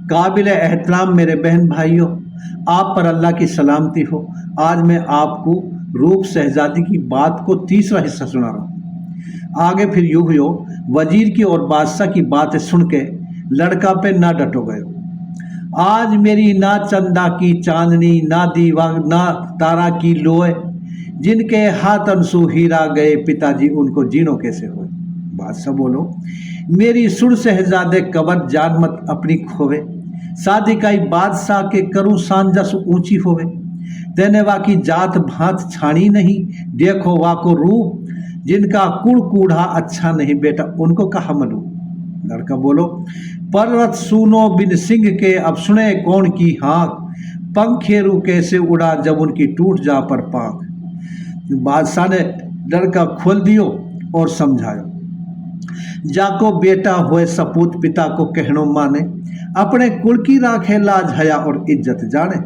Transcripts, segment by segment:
काबिल एहतराम मेरे बहन भाइयों, आप पर अल्लाह की सलामती हो। आज मैं आपको रूप शहजादी की बात को तीसरा हिस्सा सुना रहा हूँ। आगे फिर यूं हुई, वजीर की और बादशाह की बातें सुन के लड़का पे ना डटो गए। आज मेरी ना चंदा की चांदनी, ना दीवा, ना तारा की लोए, जिनके हाथ अंसू हीरा गए, पिताजी उनको जीनो कैसे हुए। बादशाह बोलो, मेरी सुर शहजादे कबर जान मत अपनी खोवे, शादी काई बादशाह के करूँ सांजस ऊंची होवे, तेने वाकी जात भात छाणी नहीं, देखो वाको रूप, जिनका कुड़ कूढ़ा अच्छा नहीं, बेटा उनको कहा मलू। लड़का बोलो, पर्वत सुनो बिन सिंह के, अब सुने कौन की हाँक, पंखेरु कैसे उड़ा जब उनकी टूट जा पर पांख। बादशाह ने लड़का खोल दियो और समझायो, जाको बेटा होए सपूत, पिता को कहनो माने, अपने कुल की राखे लाज हया और इज्जत जाने,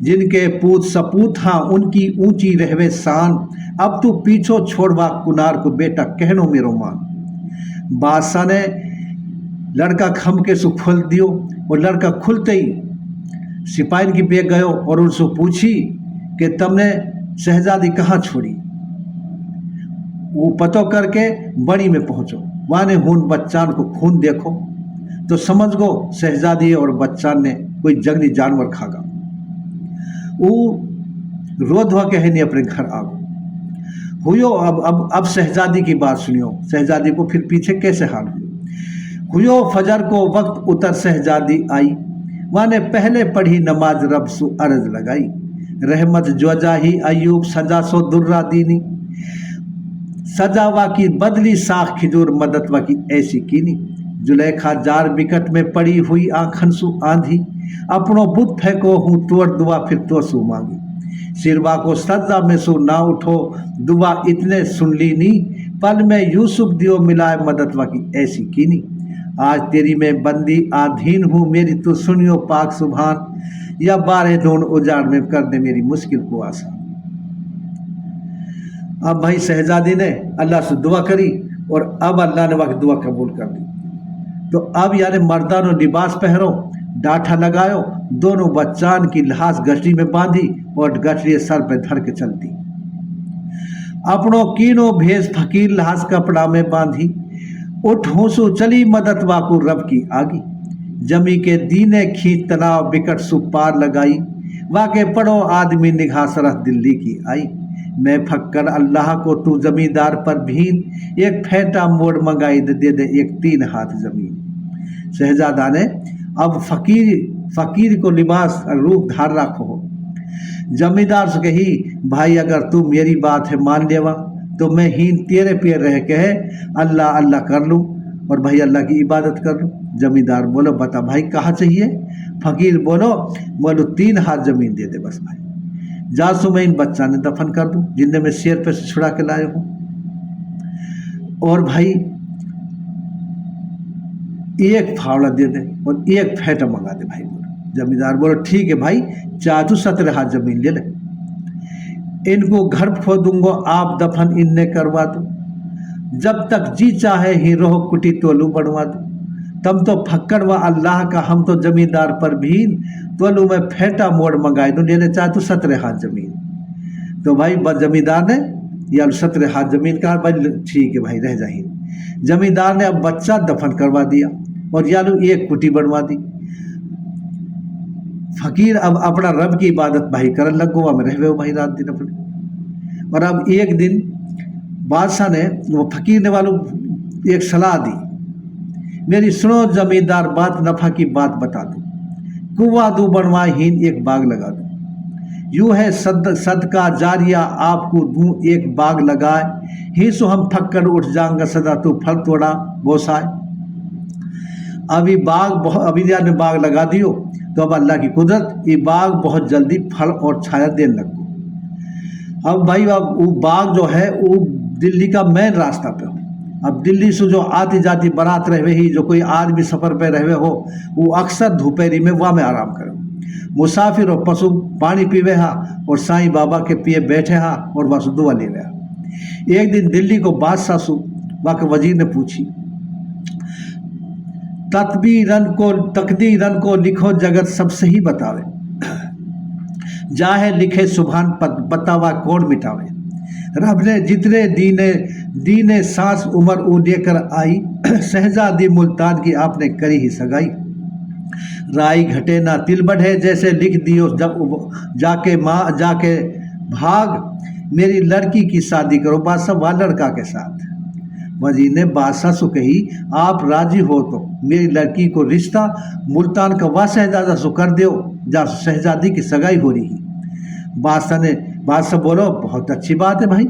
जिनके पूत सपूत हाँ उनकी ऊंची रहवे शान, अब तू पीछो छोड़वा कुनार को, बेटा कहनो मेरो मान। बादशाह ने लड़का खम के सु खोल दियो और लड़का खुलते ही सिपाही की पे गयो और उनसे पूछी कि तुमने शहजादी कहाँ छोड़ी। वो पतो करके बड़ी में पहुंचो, वाने हुन बच्चान को खून देखो तो समझ गो शहजादी और बच्चान ने कोई जंगली जानवर खागा। वो रो धो के है नहीं अपने घर आगो हुयो। अब शहजादी की बात सुनियो, शहजादी को फिर पीछे कैसे हाल हुयो। फजर को वक्त उतर शहजादी आई, वाने पहले पढ़ी नमाज रब सु अर्ज लगाई, रहमत जोजा ही अयूब सजा सो दुर्रा दीनी, सजावा की बदली साख खिजूर मदद वा की ऐसी कीनी, जुलेखा जार बिकट में पड़ी हुई आंखन सु आंधी, अपनो बुत फेंको हूँ तोड़ दुआ फिर तो सु मांगी, सिरवा को सजा में सु ना उठो दुआ इतने सुन ली नी, पल में यूसुफ दियो मिलाए मदद वा की ऐसी कीनी, आज तेरी मैं बंदी आधीन हूँ मेरी तो सुनियो पाक सुभान, या बारे दोन उजाड़ में कर दे मेरी मुश्किल को आसान। अब भाई शहजादी ने अल्लाह से दुआ करी और अब अल्लाह ने वक्त दुआ कबूल कर दी। तो अब यानी मर्दानो लिबास पहरो, डाठा लगायो, दोनों बच्चान की लाश गठरी में बांधी और गठरी सर पे धर के चलती, अपनों कीनो भेज फकीर लाश कपड़ा में बांधी, उठ होसु चली मदद वाकू रब की आगी, जमी के दीने खींच तनाव बिकट सु पार लगाई, वाके पढ़ो आदमी निगाह सरह दिल्ली की आई, मैं फक्कर अल्लाह को तू जमींदार पर भीन, एक फेंटा मोड़ मंगाई दे दे एक 3 हाथ जमीन। शहजादा ने अब फकीर को लिबास रूप धार रखो हो। जमींदार से कही, भाई अगर तू मेरी बात है मान लेवा तो मैं हीन तेरे पे रह के है अल्लाह अल्लाह कर लूँ और भाई अल्लाह की इबादत कर लूँ। जमींदार बोलो, बता भाई कहाँ चाहिए। फकीर बोलो 3 हाथ जमीन दे दे बस भाई, जासू मैं इन बच्चा ने दफन कर दूं जिन्हें मैं शेर पे से छुड़ा के लाए हूं, और भाई एक फावड़ा दे दे और एक फेंटा मंगा दे भाई। बोलो जमींदार बोलो ठीक है भाई, चाहे तू 17 हाथ जमीन ले ले, इनको घर खोदूंगा आप दफन इनने करवा दो, जब तक जी चाहे ही रोह कुटी तोलू बढ़वा दो, तम तो फक्कर व अल्लाह का हम तो जमींदार पर भीन, तोलू में फेंटा मोड़ मंगाई दूं, लेने चाहे तो 17 हाथ जमीन। तो भाई जमींदार ने या 17 हाथ जमीन कहा, भाई ठीक है भाई रह जाइए। जमींदार ने अब बच्चा दफन करवा दिया और यालू एक कुटी बनवा दी। फकीर अब अपना रब की इबादत भाई करन लग गो, में रहवे भाई रात दिन अपने। और अब एक दिन बादशाह ने वो फकीर ने वालों एक सलाह दी, मेरी सुनो जमींदार बात, नफा की बात बता दो, कुआ दू बनवाए हीन एक बाग लगा दो, यूँ है सदका जारिया आपको दूं एक बाग लगाए, ही सो हम फक्कर उठ जाऊंगा सदा तू फल तोड़ा बोसाए। अभी ने बाग लगा दियो तो अब अल्लाह की कुदरत ये बाग बहुत जल्दी फल और छाया देने लगो। अब भाई अब वो बाग जो है वो दिल्ली का मेन रास्ता पे हो। अब दिल्ली से जो आती जाती बारात रहे ही, जो कोई आदमी सफ़र पे रहे हो, वो अक्सर दोपहरी में वहाँ में आराम करे, मुसाफिर और पशु पानी पीवे हा और साईं बाबा के पिए बैठे हा और वह दुआ ले रहा। एक दिन दिल्ली को बादशाह सु वहाँ के वजीर ने पूछी, तकदीरन को लिखो जगत सब सही बतावे, जाहे लिखे सुभान बतावा कौन मिटावे। रब ने जितने दीने सांस उम्र ऊ लेकर आई, शहजादी मुल्तान की आपने करी ही सगाई। राई घटे ना तिल बढ़े, जैसे लिख दियो जब जाके भाग, मेरी लड़की की शादी करो बादशाह वा लड़का के साथ। वजीर ने बादशाह से कही, आप राजी हो तो मेरी लड़की को रिश्ता मुल्तान का वा शहजादा सो कर दो, जा शहजादी की सगाई हो रही। बादशाह बोलो, बहुत अच्छी बात है भाई,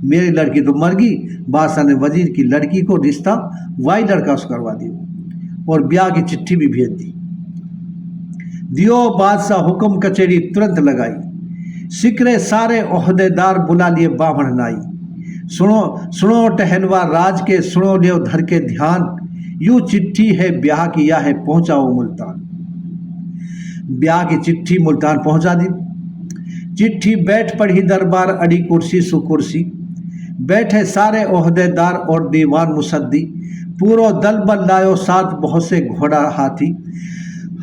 मेरी लड़की तो मर गई। बादशाह ने वजीर की लड़की को रिश्ता वाई लड़का से करवा दियो और ब्याह की चिट्ठी भी भेज दी। दियो बादशाह हुक्म कचेरी तुरंत लगाई, सिकरे सारे ओहदेदार बुला लिए बावण नाई। सुनो टहलवा राज के, सुनो लियो धर के ध्यान, यूं चिट्ठी है ब्याह की या है पहुंचाओ मुल्तान। ब्याह की चिट्ठी मुल्तान पहुंचा दी। चिट्ठी बैठ पड़ी दरबार, अड़ी कुर्सी सु कुर्सी, बैठे सारे ओहदेदार और दीवान मुसद्दी। पूरो दल बल लायो साथ बहुत से घोड़ा हाथी,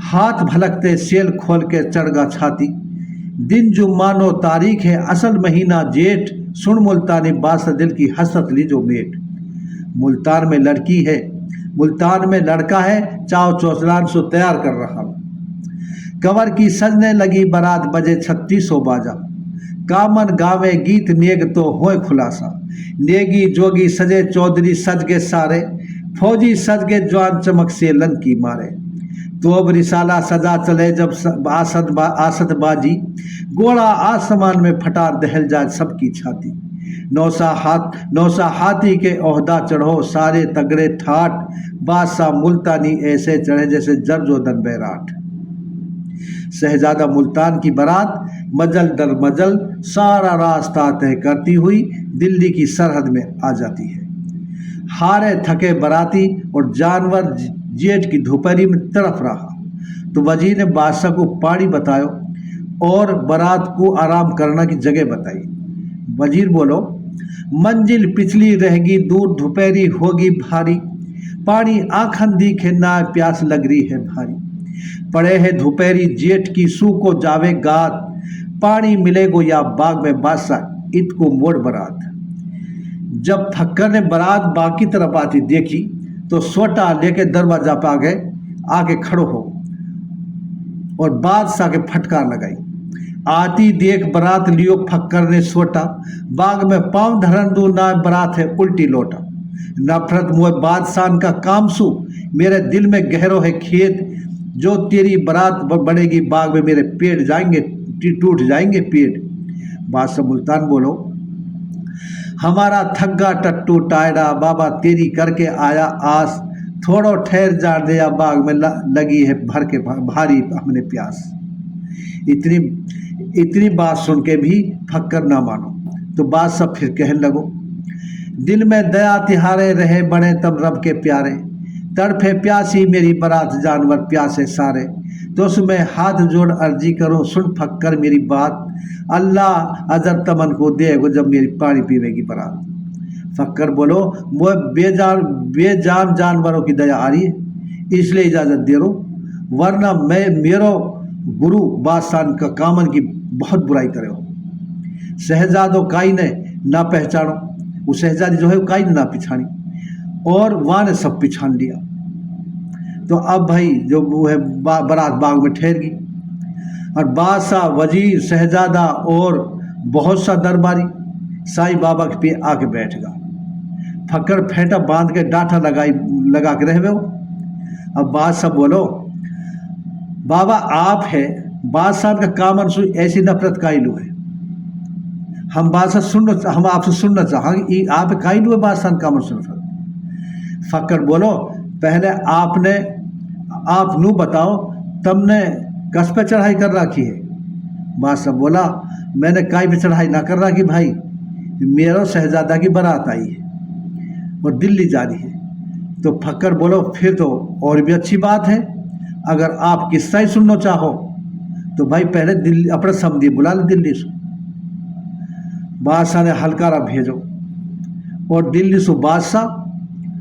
हाथ भलकते सेल खोल के चढ़गा छाती। दिन जो मानो तारीख है असल महीना जेठ, सुन मुल्तानी बादशाह दिल की हसरत ली जो मेट। मुल्तान में लड़की है, मुल्तान में लड़का है, चाव चौसलान सो तैयार कर रहा। कंवर की सजने लगी बारात, बजे 3600 बाजा। कामन गावे गीत नेग तो होए खुलासा, नेगी जोगी सजे चौधरी सज के सारे, फौजी सज के जवान चमक से लन की मारे। तो अब रिसाला सजा चले जब आसद बाजी, गोला आसमान में फटा दहल जाए सबकी छाती। नौसा हाथी के ओहदा चढ़ो सारे तगड़े ठाट, बादशाह मुल्तानी ऐसे चढ़े जैसे जर्जोदन बैराट। शहजादा मुल्तान की बारात मजल दर मजल सारा रास्ता तय करती हुई दिल्ली की सरहद में आ जाती है। हारे थके बराती और जानवर जेठ की दोपहरी में तड़फ रहा, तो वजीर ने बादशाह को पानी बतायो और बारात को आराम करना की जगह बताई। वजीर बोलो, मंजिल पिछली रहेगी दूर, दोपहरी होगी भारी, पानी आँखन दिखे ना प्यास लग रही है भारी। पड़े है दोपहरी जेठ की सू को जावे गात, पानी मिलेगो या बाग में बादशाह इत को मोड़ बरात। जब फक्कर ने बारात बाग की तरफ आती देखी तो सोटा लेके दरवाजा पे आके खड़ो हो और बादशाह के फटकार लगाई। आती देख बारात लियो फक्कर ने सोटा, बाग में पांव धरन दू ना बारात है उल्टी लोटा। नफरत मुए बादशाह का काम सु, मेरे दिल में गहरो है खेत, जो तेरी बारात बढ़ेगी बाग में मेरे पेट जाएंगे, टूट जाएंगे पेट। बादशाह मुल्तान बोलो, हमारा थग्गा टट्टू टायरा, बाबा तेरी करके आया आस, थोड़ो ठहर जा दिया बाग में लगी है भर के भारी हमने प्यास। इतनी बात सुन के भी फक्कर ना मानो तो बादशाह फिर कहने लगो, दिल में दया तिहारे रहे बने तब रब के प्यारे, तड़फे प्यासी मेरी बारात जानवर प्यासे सारे। तो उसमें हाथ जोड़ अर्जी करो सुन फक्कर मेरी बात, अल्लाह अजर तमन को देगो जब मेरी पानी पीवेगी बारात। फक्कर बोलो, वो बेजान जानवरों की दया आ रही है इसलिए इजाज़त दे रो, वरना मैं मेरो गुरु बादशाह का कामन की बहुत बुराई करे हो। शहजादो काई ने ना पहचानो, वो शहजादी जो है वो काई ने ना पिछानी और वहाँ ने सब पिछान लिया। तो अब भाई जो वो है बारात बाग में ठहर गई और बादशाह वजीर शहजादा और बहुत सा दरबारी साईं बाबा के पे आके बैठ गया। फक्कर फेंटा बांध के डांठा लगा के रह गए। अब बादशाह बोलो, बाबा आप है बादशाह का कामन सु ऐसी नफरत काइलू है, हम आपसे सुनना चाहेंगे आप काइलू है बादशाह कामन सु नफरत। फक्कर बोलो, पहले आप नू बताओ तुमने कस पे चढ़ाई कर रखी है। बादशाह बोला, मैंने काई पे चढ़ाई ना कर रखी भाई, मेरा शहजादा की बारात आई है और दिल्ली जा रही है। तो फक्कर बोलो, फिर तो और भी अच्छी बात है, अगर आप किस्सा ही सुनना चाहो तो भाई पहले दिल्ली अपने समधी बुला ले दिल्ली से। बादशाह ने हलकारा भेजो और दिल्ली से बादशाह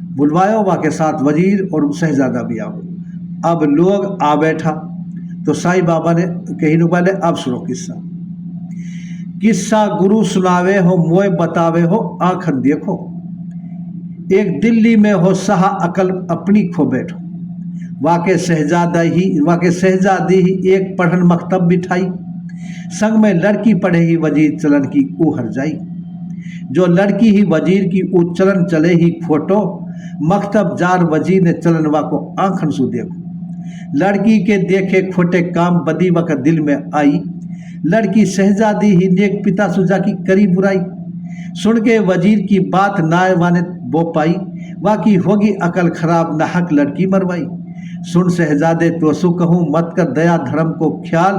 बुलवायो वा के साथ वजीर और शहजादा भी आओ। अब लोग आ बैठा तो साईं बाबा ने कही वाले अब सुनो किस्सा। किस्सा गुरु सुनावे हो मोए बतावे हो आंखन देखो। एक दिल्ली में हो सहा अकल अपनी खो बैठो। वाके शहजादी ही एक पढ़न मकतब बिठाई। संग में लड़की पढ़े ही वजीर चलन की ऊ हर जाई। जो लड़की ही वजीर की ऊ चलन चले ही फोटो। मकतब जार वजीर ने चलन वा को आंखन सु देखो। लड़की के देखे खोटे काम बदी व का दिल में आई। लड़की शहजादी ही नेक पिता सुजा की करी बुराई। सुन के वजीर की बात नाय वाने बो पाई। वाकी होगी अकल खराब नाहक लड़की मरवाई। सुन शहजादे तो सु कहूँ मत कर दया धर्म को ख्याल।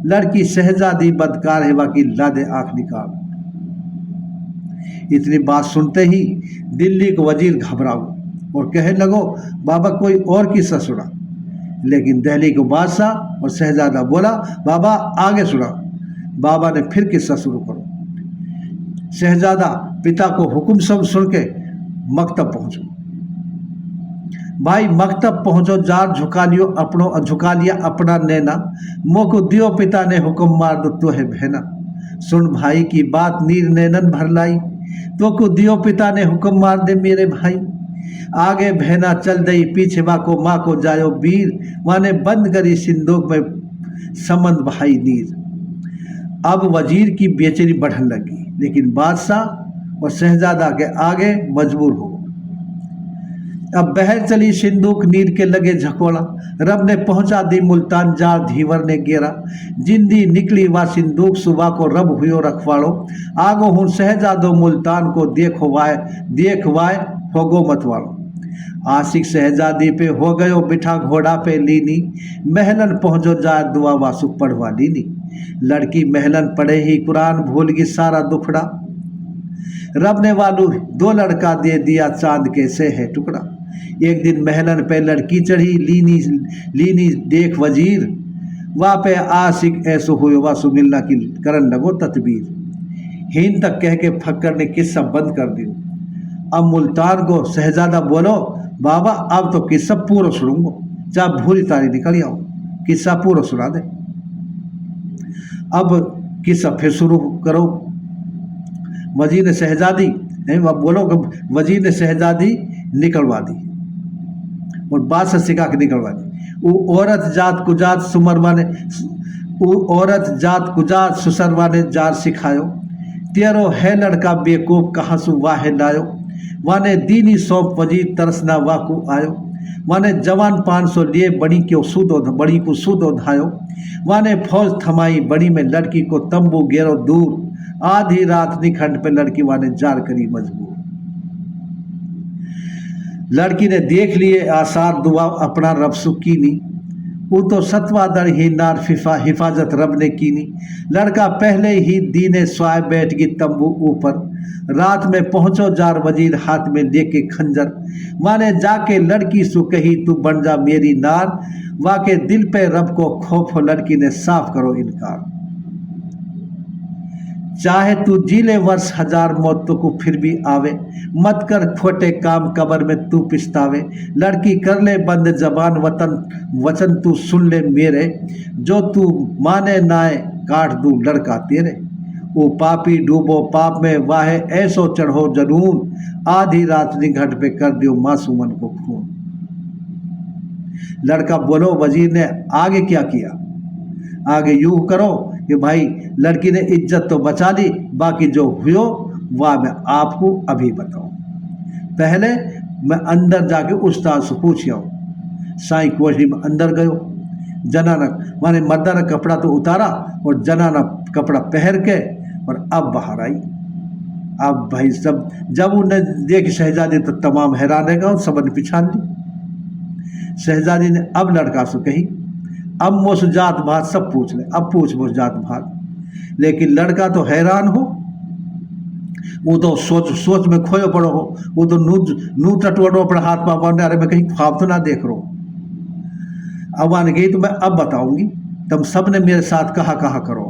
लड़की शहजादी बदकार है वाकी लादे आंख निकाल। इतनी बात सुनते ही दिल्ली को वजीर घबराओ और कहने लगो बाबा कोई और किस्सा सुना। लेकिन दिल्ली को बादशाह और शहजादा बोला बाबा आगे सुना। बाबा ने फिर किस्सा शुरू करो। शहजादा पिता को हुक्म सब सुन के मकतब पहुंचो। भाई मकतब पहुंचो जार झुका लिया अपना नैना। मोको दियो पिता ने हुक्म मार दो तो है बहना। सुन भाई की बात नीर नैनन भर लाई। तो को दियो पिता ने हुक्म मार दे मेरे भाई। आगे बहना चल दई पीछे माँ को जायो वीर। माने बंद करी सिंदूक में समंद भाई नीर। अब वजीर की बेचैनी बढ़ने लगी लेकिन बादशाह और शहजादा के आगे मजबूर हो। अब बहर चली सिंदूक नीर के लगे झकोड़ा। रब ने पहुंचा दी मुल्तान जार धीवर ने गेरा। जिंदी निकली वा सिंदूक सुबह को रब हुयो रखवाड़ो। आगो हूँ शहजादो मुल्तान को देखवाए होगो मतवाड़ो। आशिक शहजादी पे हो गयो बिठा घोड़ा पे लीनी। महलन पहुंचो जा दुआ वासु पढ़वा लीनी। लड़की महलन पढ़े ही कुरान भूल गई सारा दुखड़ा। रब ने वालू दो लड़का दे दिया चांद के से है टुकड़ा। एक दिन महलन पे लड़की चढ़ी लीनी देख वजीर। वहाँ पे आशिक ऐसो हुए वासु मिलना की करन लगो तदबीर। हीन तक कह के फक्कर ने किस्सा बंद कर दियो। अब मुल्तान को शहजादा बोलो बाबा अब तो किस्सा पूरा सुनूंगो चाहे भूरी तारी निकल आओ। किस्सा पूरा सुना दे। अब किस्सा फिर शुरू करो। वजीर ने शहजादी बोलो वजीर ने शहजादी निकलवा दी और बात से सिखा के निकलवा दी। वो औरत जात कुजात सुसरवा ने जार सिखायो। तेरो है लड़का बेकूफ कहाँ सु वाहे लायो। वाने दीनी सौंप वजीर तरसना वाकू आयो। वाने जवान 500 लिए बड़ी को सूदो धायो। वाने फौज थमाई बड़ी में लड़की को तंबू गेरो दूर। आधी रात निखंड पे लड़की वाने जार करी मजबूर। लड़की ने देख लिए आसार दुआ अपना रब सुकीनी। वो तो सतवा दर ही नार हिफाजत रब ने कीनी। लड़का पहले ही दीने स्वाय बैठ गई तंबू ऊपर। रात में पहुंचो जार वजीर हाथ में लेके खंजर। माने जाके लड़की सु कही तू बन जा मेरी नार। वाके दिल पे रब को खौफ हो लड़की ने साफ करो इनकार। चाहे तू जीले वर्ष 1000 मौत तो को फिर भी आवे। मत कर खोटे काम कबर में तू पिछतावे। लड़की कर ले बंद जबान वचन तू सुन ले मेरे। जो तू माने नाए काट दूं लड़का तेरे। वो पापी डूबो पाप में वाहे ऐसो चढ़ो जनून। आधी रात निघट पे कर दियो मासूमन को खून। लड़का बोलो वजीर ने आगे क्या किया। आगे यूं करो कि भाई लड़की ने इज्जत तो बचा ली बाकी जो हुयो वह मैं आपको अभी बताऊं। पहले मैं अंदर जाके उस्ताद से पूछ आऊँ। साईं कोठरी में अंदर गयो। जनाना माने मर्दाना कपड़ा तो उतारा और जनाना कपड़ा पहन के और अब बाहर आई। अब भाई सब जब उन्हें देखी शहजादी तो तमाम हैरान रहेगा और सबने पिछान ली। शहजादी ने अब लड़का से कही अब मोस जात भात सब पूछ ले। अब पूछ मोस जात भात। लेकिन लड़का तो हैरान हो। वो तो सोच में खोयो पड़ो हो। वो तो नू टटवड़ो पर हाथ पा पाने अरे मैं कहीं ख्वाब तो ना देख रहा हूँ। अब आने गई तो मैं अब बताऊंगी तुम सब ने मेरे साथ कहा करो।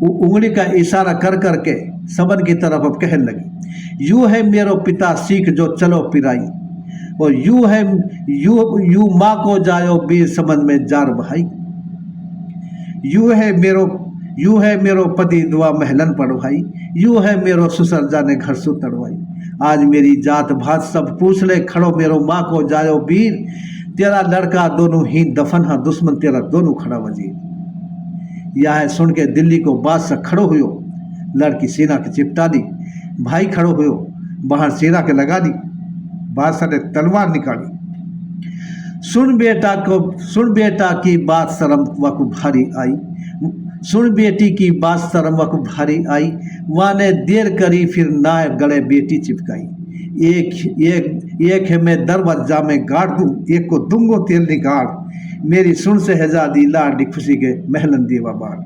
वो उंगली का इशारा कर करके सबन की तरफ अब कहने लगी, यूं है मेरो पिता सीख जो चलो पिराई, और यूं माँ को जायो बीर समन में जार भाई। यूं है मेरो पति दुआ महलन पढ़वाई, यूं है मेरो ससुर जाने घर सु तड़वाई। आज मेरी जात भात सब पूछ ले खड़ो मेरो माँ को जायो बीर, तेरा लड़का दोनों ही दफन हा दुश्मन तेरा दोनों खड़ा वजीर। यह सुन के दिल्ली को बादशाह खड़ो हुयो, लड़की सीना के चिपटा दी, भाई खड़ो हुयो बाहर सीना के लगा दी, बादशाह ने तलवार निकाली। सुन बेटा की बात शर्म वकु भारी आई, सुन बेटी की बात शर्म वकु भारी आई, वाने देर करी फिर नाय गले बेटी चिपकाई। एक है मैं दरवाजा में गाड़ दूं, एक को दूंगो तेल निकाल, मेरी सुन से हजादी लाडी खुशी के महलन देवा बार।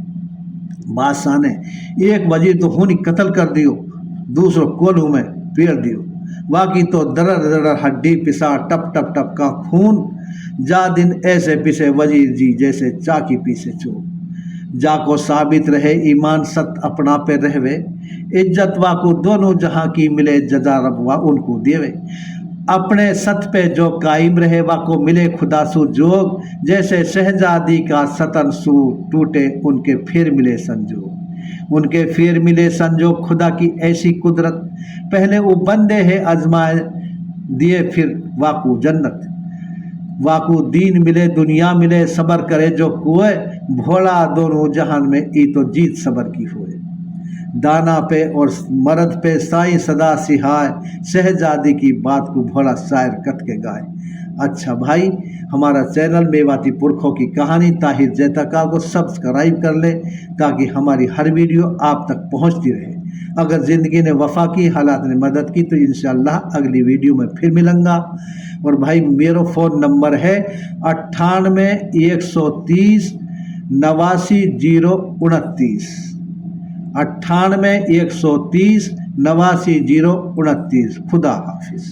बादशाह ने एक वजीर तो होनी कत्ल कर दियो, दूसरों कोल्हू में पेड़ दियो, बाकी तो दरर हड्डी पिसा टप टप टप का खून, जा दिन ऐसे पिसे वजीर जी जैसे चाकी पीसे चोर। जाको साबित रहे ईमान सत अपना पे रहवे, इज्जत वाको दोनों जहां की मिले जजा रबवा उनको देवे। अपने सत पे जो कायम रहे वाको मिले खुदा सु जोग, जैसे शहजादी का सतन सु टूटे उनके फिर मिले संजोग। उनके फिर मिले संजोग खुदा की ऐसी कुदरत, पहले वो बंदे है आजमाए दिए फिर वाकू जन्नत। वाकू दीन मिले दुनिया मिले सबर करे जो कुए, भोला दोनों जहान में ई तो जीत सबर की होए। दाना पे और मर्द पे साई सदा सिहाय, शहजादी की बात को भोला शायर कत के गाए। अच्छा भाई, हमारा चैनल मेवाती पुरखों की कहानी ताहिर जैतका को सब्सक्राइब कर ले ताकि हमारी हर वीडियो आप तक पहुंचती रहे। अगर ज़िंदगी ने वफा की, हालात ने मदद की, तो इंशाअल्लाह अगली वीडियो में फिर मिलूँगा। और भाई मेरा फ़ोन नंबर है 98 130 89 029, 98 130 89 029। खुदा हाफिज़।